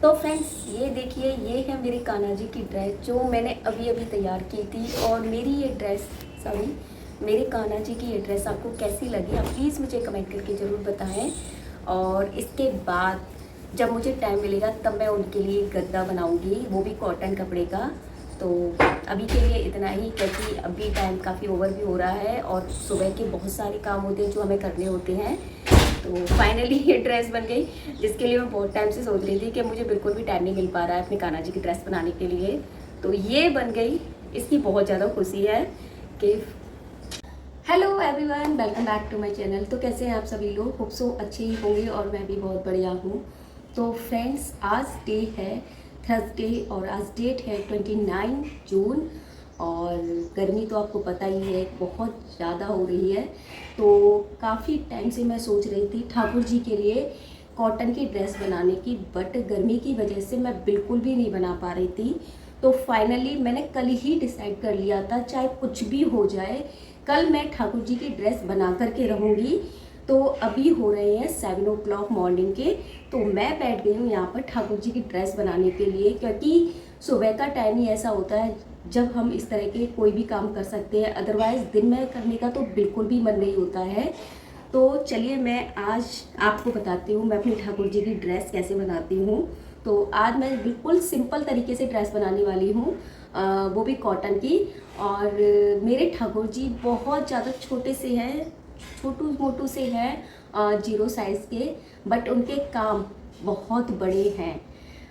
तो फ्रेंड्स ये देखिए, ये है मेरी कान्हा जी की ड्रेस जो मैंने अभी अभी तैयार की थी। और मेरी ये ड्रेस, सॉरी, मेरे कान्हा जी की ये ड्रेस आपको कैसी लगी आप प्लीज़ मुझे कमेंट करके ज़रूर बताएं। और इसके बाद जब मुझे टाइम मिलेगा तब मैं उनके लिए गद्दा बनाऊंगी, वो भी कॉटन कपड़े का। तो अभी के लिए इतना ही, क्योंकि अभी टाइम काफ़ी ओवर भी हो रहा है और सुबह के बहुत सारे काम होते हैं जो हमें करने होते हैं। तो फाइनली ये ड्रेस बन गई, जिसके लिए मैं बहुत टाइम से सोच रही थी कि मुझे बिल्कुल भी टाइम नहीं मिल पा रहा है अपने कान्हा जी की ड्रेस बनाने के लिए। तो ये बन गई, इसकी बहुत ज़्यादा खुशी है कि hello everyone, welcome back to my channel. तो कैसे हैं आप सभी लोग? होप सो अच्छे ही होंगे और मैं भी बहुत बढ़िया हूँ। तो फ्रेंड्स, आज डे है थर्सडे और आज डेट है 29 जून। और गर्मी तो आपको पता ही है बहुत ज़्यादा हो रही है। तो काफ़ी टाइम से मैं सोच रही थी ठाकुर जी के लिए कॉटन की ड्रेस बनाने की, बट गर्मी की वजह से मैं बिल्कुल भी नहीं बना पा रही थी। तो फाइनली मैंने कल ही डिसाइड कर लिया था, चाहे कुछ भी हो जाए कल मैं ठाकुर जी की ड्रेस बना करके रहूँगी। तो अभी हो रहे हैं 7 o'clock मॉर्निंग के। तो मैं बैठ गई हूँ यहाँ पर ठाकुर जी की ड्रेस बनाने के लिए, क्योंकि सुबह का टाइम ही ऐसा होता है जब हम इस तरह के कोई भी काम कर सकते हैं, अदरवाइज़ दिन में करने का तो बिल्कुल भी मन नहीं होता है। तो चलिए मैं आज आपको बताती हूँ मैं अपनी ठाकुर जी की ड्रेस कैसे बनाती हूँ। तो आज मैं बिल्कुल सिंपल तरीके से ड्रेस बनाने वाली हूँ, वो भी कॉटन की। और मेरे ठाकुर जी बहुत ज़्यादा छोटे से हैं, छोटू मोटू से हैं, 0 साइज़ के, बट उनके काम बहुत बड़े हैं।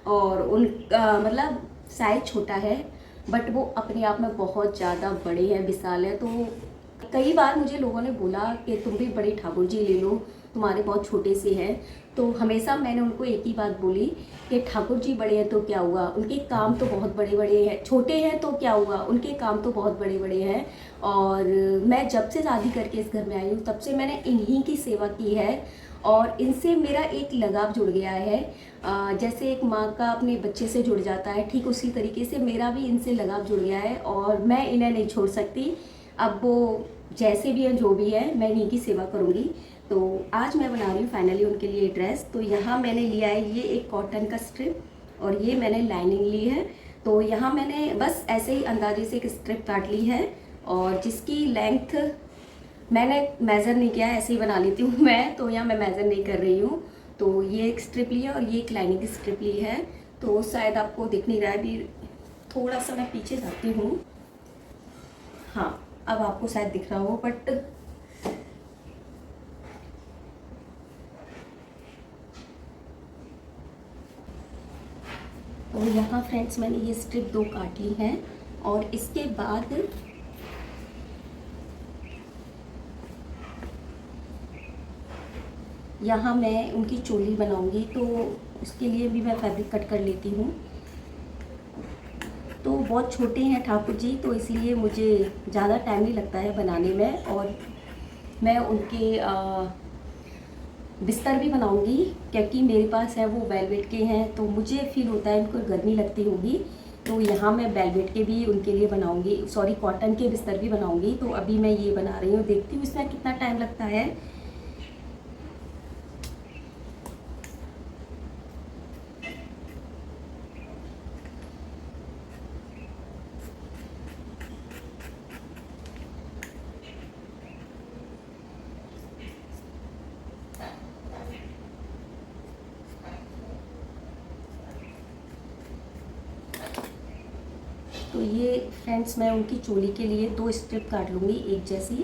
और मतलब साइज़ छोटा है बट वो अपने आप में बहुत ज़्यादा बड़े हैं, विशाल है। तो कई बार मुझे लोगों ने बोला कि तुम भी बड़े ठाकुर जी ले लो, तुम्हारे बहुत छोटे से हैं। तो हमेशा मैंने उनको एक ही बात बोली कि ठाकुर जी बड़े हैं तो क्या हुआ, उनके काम तो बहुत बड़े बड़े हैं, छोटे हैं तो क्या हुआ, उनके काम तो बहुत बड़े बड़े हैं। और मैं जब से शादी करके इस घर में आई हूँ तब से मैंने इन्हीं की सेवा की है और इनसे मेरा एक लगाव जुड़ गया है। जैसे एक माँ का अपने बच्चे से जुड़ जाता है, ठीक उसी तरीके से मेरा भी इनसे लगाव जुड़ गया है और मैं इन्हें नहीं छोड़ सकती। अब वो जैसे भी हैं, जो भी है, मैं इन्हीं की सेवा करूँगी। तो आज मैं बना रही हूँ फाइनली उनके लिए ड्रेस। तो यहाँ मैंने लिया है ये एक कॉटन का स्ट्रिप और ये मैंने लाइनिंग ली है। तो यहाँ मैंने बस ऐसे ही अंदाजे से एक स्ट्रिप काट ली है और जिसकी लेंथ मैंने मेज़र नहीं किया है, ऐसे ही बना लेती हूँ मैं। तो यहाँ मैं मेज़र नहीं कर रही हूँ। तो ये एक स्ट्रिप ली है और ये एक लाइनिंग की स्ट्रिप ली है। तो शायद आपको दिख नहीं रहा है, अभी थोड़ा सा मैं पीछे जाती हूँ। हाँ, अब आपको शायद दिख रहा हो, बट तो यहाँ फ्रेंड्स मैंने ये स्ट्रिप 2 काट ली हैं और इसके बाद यहाँ मैं उनकी चोली बनाऊंगी। तो उसके लिए भी मैं फैब्रिक कट कर लेती हूँ। तो बहुत छोटे हैं ठाकुर जी, तो इसलिए मुझे ज़्यादा टाइम नहीं लगता है बनाने में। और मैं उनके बिस्तर भी बनाऊंगी, क्योंकि मेरे पास है वो वेलवेट के हैं। तो मुझे फील होता है इनको गर्मी लगती होगी, तो यहाँ मैं वेलवेट के भी उनके लिए बनाऊंगी, सॉरी कॉटन के बिस्तर भी बनाऊंगी। तो अभी मैं ये बना रही हूँ, देखती हूँ इसमें कितना टाइम लगता है। तो ये फ्रेंड्स मैं उनकी चोली के लिए 2 स्ट्रिप काट लूँगी एक जैसी।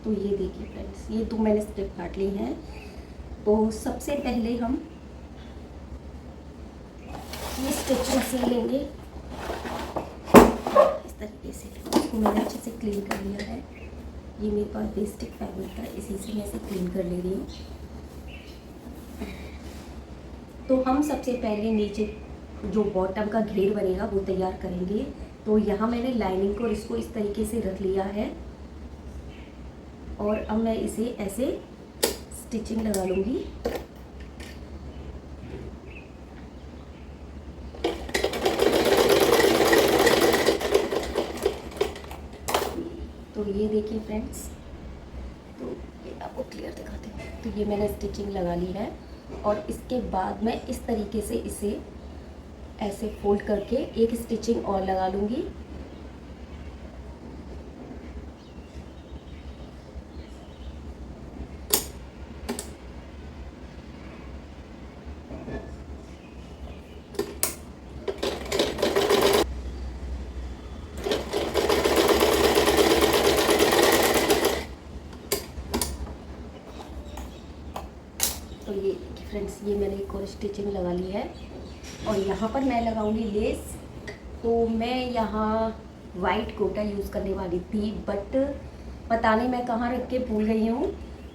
तो ये देखिए फ्रेंड्स, ये 2 मैंने स्ट्रिप काट ली हैं। तो सबसे पहले हम ये स्टिच मशीन लेंगे, इस तरीके से इसको मैंने अच्छे से क्लीन कर लिया है। ये मेरे पास बेस्टिक फैब्रिक था, इसी से मैं इसे क्लीन कर ले रही हूँ। तो हम सबसे पहले नीचे जो बॉटम का घेर बनेगा वो तैयार करेंगे। तो यहाँ मैंने लाइनिंग को इसको इस तरीके से रख लिया है और अब मैं इसे ऐसे स्टिचिंग लगा लूँगी। तो तो ये देखिए फ्रेंड्स, तो ये आपको क्लियर दिखाती हूँ। तो ये मैंने स्टिचिंग लगा ली है और इसके बाद मैं इस तरीके से इसे ऐसे फोल्ड करके एक स्टिचिंग और लगा लूँगी। तो ये फ्रेंड्स, ये मैंने एक और स्टिचिंग लगा ली है और यहाँ पर मैं लगाऊंगी लेस। तो मैं यहाँ वाइट कोटा यूज़ करने वाली थी, बट पता नहीं मैं कहाँ रख के भूल गई हूँ,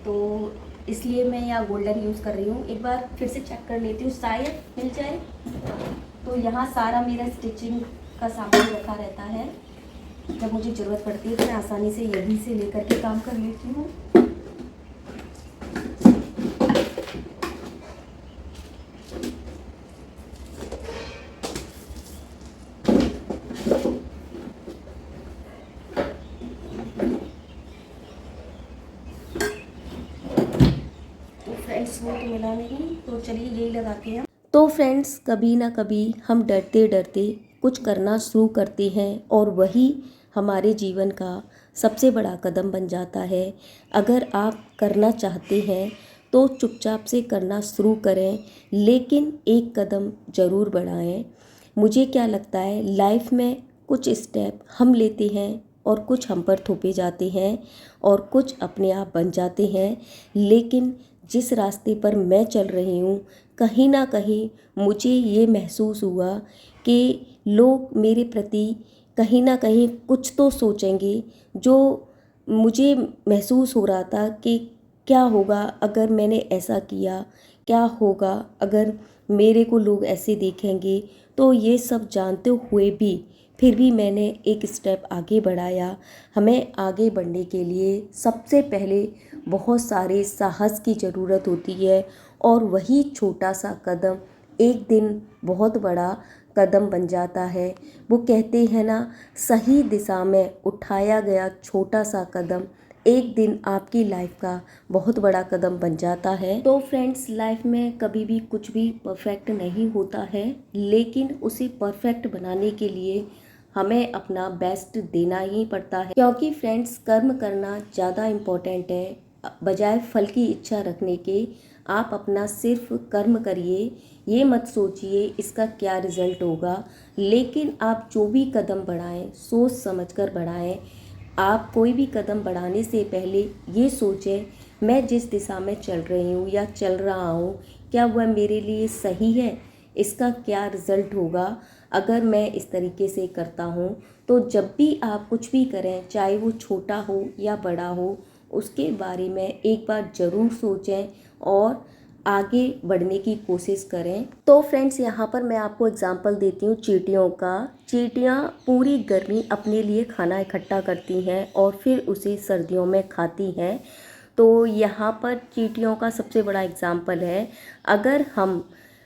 तो इसलिए मैं यहाँ गोल्डन यूज़ कर रही हूँ। एक बार फिर से चेक कर लेती हूँ, शायद मिल जाए। तो यहाँ सारा मेरा स्टिचिंग का सामान रखा रहता है, जब मुझे ज़रूरत पड़ती है तो मैं आसानी से यहीं से लेकर के काम कर लेती हूँ। फ्रेंड्स वो तो मिला नहीं, तो चलिए यही लगाते हैं। तो फ्रेंड्स, कभी ना कभी हम डरते डरते कुछ करना शुरू करते हैं और वही हमारे जीवन का सबसे बड़ा कदम बन जाता है। अगर आप करना चाहते हैं तो चुपचाप से करना शुरू करें, लेकिन एक कदम ज़रूर बढ़ाएं। मुझे क्या लगता है, लाइफ में कुछ स्टेप हम लेते हैं और कुछ हम पर थोपे जाते हैं और कुछ अपने आप बन जाते हैं, लेकिन जिस रास्ते पर मैं चल रही हूँ, कहीं ना कहीं मुझे ये महसूस हुआ कि लोग मेरे प्रति कहीं ना कहीं कुछ तो सोचेंगे। जो मुझे महसूस हो रहा था कि क्या होगा अगर मैंने ऐसा किया, क्या होगा अगर मेरे को लोग ऐसे देखेंगे। तो ये सब जानते हुए भी फिर भी मैंने एक स्टेप आगे बढ़ाया। हमें आगे बढ़ने के लिए सबसे पहले बहुत सारे साहस की ज़रूरत होती है और वही छोटा सा कदम एक दिन बहुत बड़ा कदम बन जाता है। वो कहते हैं ना, सही दिशा में उठाया गया छोटा सा कदम एक दिन आपकी लाइफ का बहुत बड़ा कदम बन जाता है। तो फ्रेंड्स, लाइफ में कभी भी कुछ भी परफेक्ट नहीं होता है, लेकिन उसे परफेक्ट बनाने के लिए हमें अपना बेस्ट देना ही पड़ता है। क्योंकि फ्रेंड्स, कर्म करना ज़्यादा इम्पोर्टेंट है बजाय फल की इच्छा रखने के। आप अपना सिर्फ कर्म करिए, ये मत सोचिए इसका क्या रिज़ल्ट होगा, लेकिन आप जो भी कदम बढ़ाएं सोच समझकर बढ़ाएं। आप कोई भी कदम बढ़ाने से पहले ये सोचें, मैं जिस दिशा में चल रही हूँ या चल रहा हूँ, क्या वह मेरे लिए सही है, इसका क्या रिज़ल्ट होगा अगर मैं इस तरीके से करता हूँ। तो जब भी आप कुछ भी करें, चाहे वो छोटा हो या बड़ा हो, उसके बारे में एक बार ज़रूर सोचें और आगे बढ़ने की कोशिश करें। तो फ्रेंड्स, यहाँ पर मैं आपको एग्जांपल देती हूँ चींटियों का। चींटियाँ पूरी गर्मी अपने लिए खाना इकट्ठा करती हैं और फिर उसे सर्दियों में खाती हैं। तो यहाँ पर चींटियों का सबसे बड़ा एग्जांपल है। अगर हम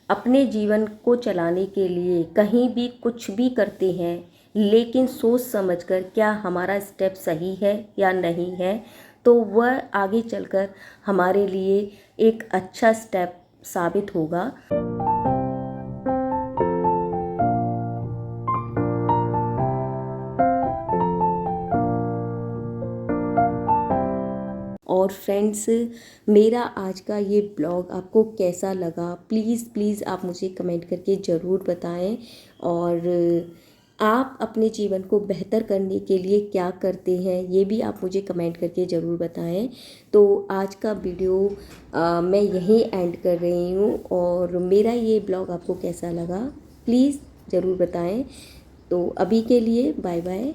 अपने जीवन को चलाने के लिए कहीं भी कुछ भी करते हैं, लेकिन सोच समझकर क्या हमारा स्टेप सही है या नहीं है, तो वह आगे चलकर हमारे लिए एक अच्छा स्टेप साबित होगा। और फ्रेंड्स, मेरा आज का ये ब्लॉग आपको कैसा लगा, प्लीज़ आप मुझे कमेंट करके ज़रूर बताएं। और आप अपने जीवन को बेहतर करने के लिए क्या करते हैं, ये भी आप मुझे कमेंट करके ज़रूर बताएं। तो आज का वीडियो मैं यहीं एंड कर रही हूँ और मेरा ये ब्लॉग आपको कैसा लगा प्लीज़ ज़रूर बताएं। तो अभी के लिए बाय बाय।